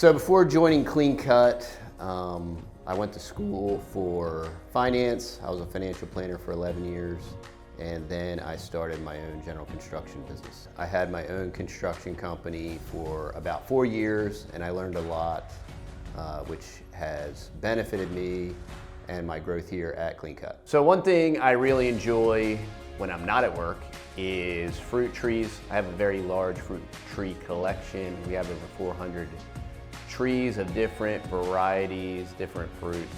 So before joining Clean Cut, I went to school for finance. I was a financial planner for 11 years, and then I started my own general construction business. I had my own construction company for about 4 years, and I learned a lot, which has benefited me and my growth here at Clean Cut. So one thing I really enjoy when I'm not at work is fruit trees. I have a very large fruit tree collection. We have over 400 trees of different varieties, different fruits,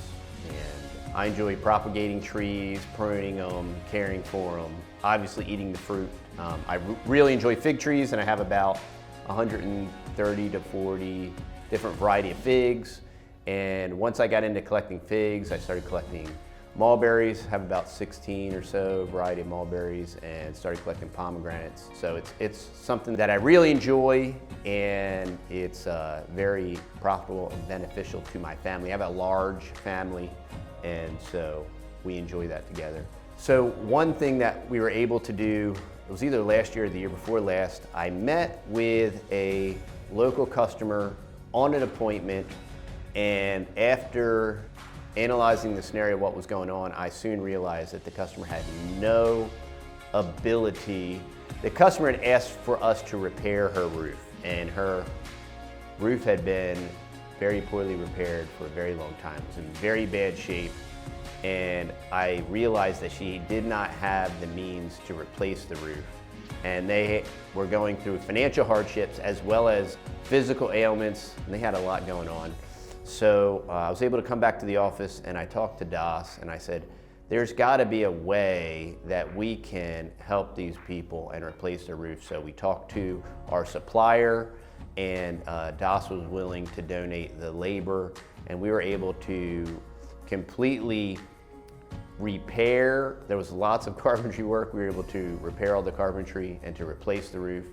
and I enjoy propagating trees, pruning them, caring for them, obviously eating the fruit. I really enjoy fig trees, and I have about 130 to 40 different variety of figs. And once I got into collecting figs, I started collecting mulberries, have about 16 or so variety of mulberries, and started collecting pomegranates. So it's something that I really enjoy, and it's very profitable and beneficial to my family. I have a large family, and so we enjoy that together. So one thing that we were able to do, it was either last year or the year before last, I met with a local customer on an appointment, and after analyzing the scenario of what was going on, I soon realized that the customer had no ability. The customer had asked for us to repair her roof, and her roof had been very poorly repaired for a very long time. It was in very bad shape, and I realized that she did not have the means to replace the roof. And they were going through financial hardships as well as physical ailments, and they had a lot going on. So I was able to come back to the office, and I talked to Das, and I said, there's got to be a way that we can help these people and replace their roof. So we talked to our supplier, and Das was willing to donate the labor, and we were able to completely repair. There was lots of carpentry work. We were able to repair all the carpentry and to replace the roof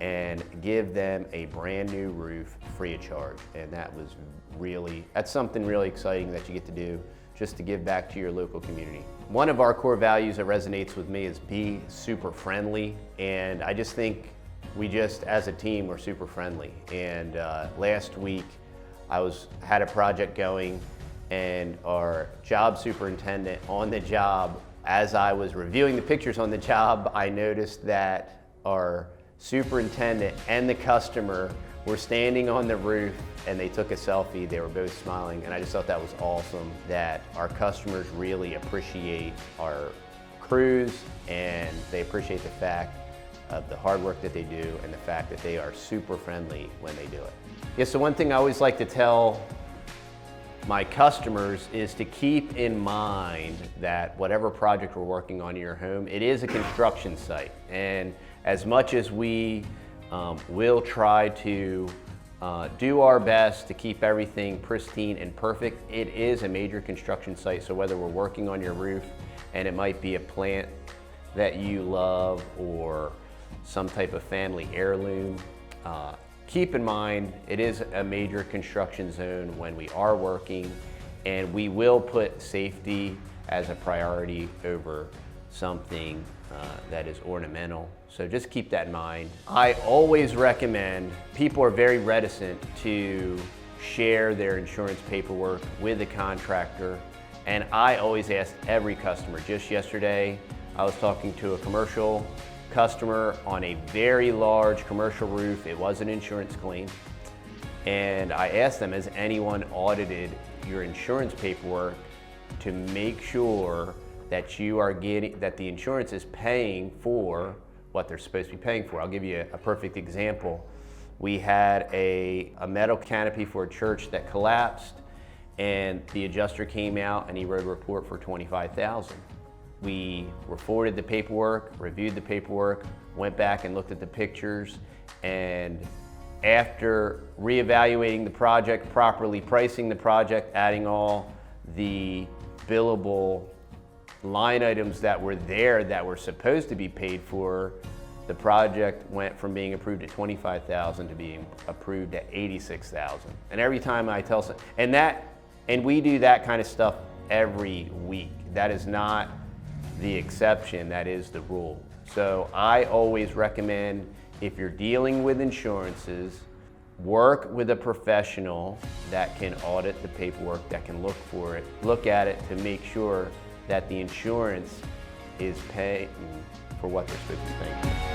and give them a brand new roof free of charge. And that's something really exciting that you get to do, just to give back to your local community. One of our core values that resonates with me is be super friendly. And I just think as a team, we're super friendly. And last week, had a project going, and our job superintendent on the job, as I was reviewing the pictures on the job, I noticed that our superintendent and the customer were standing on the roof, and they took a selfie. They were both smiling, and I just thought that was awesome, that our customers really appreciate our crews, and they appreciate the fact of the hard work that they do and the fact that they are super friendly when they do it. Yeah, so one thing I always like to tell my customers is to keep in mind that whatever project we're working on in your home, it is a construction site. And as much as we will try to do our best to keep everything pristine and perfect, it is a major construction site. So whether we're working on your roof, and it might be a plant that you love or some type of family heirloom, keep in mind, it is a major construction zone when we are working, and we will put safety as a priority over something that is ornamental. So just keep that in mind. I always recommend, people are very reticent to share their insurance paperwork with the contractor, and I always ask every customer. Just yesterday, I was talking to a commercial customer on a very large commercial roof. It was an insurance claim, and I asked them, has anyone audited your insurance paperwork to make sure that that the insurance is paying for what they're supposed to be paying for? I'll give you a perfect example. We had a metal canopy for a church that collapsed, and the adjuster came out and he wrote a report for $25,000. We forwarded the paperwork, reviewed the paperwork, went back and looked at the pictures, and after reevaluating the project, properly pricing the project, adding all the billable line items that were there that were supposed to be paid for, the project went from being approved at $25,000 to being approved at $86,000. And every time I tell and we do that kind of stuff every week. That is not the exception, that is the rule. So I always recommend, if you're dealing with insurances, Work with a professional that can audit the paperwork, that can look at it to make sure that the insurance is paying for what they're supposed to be paying.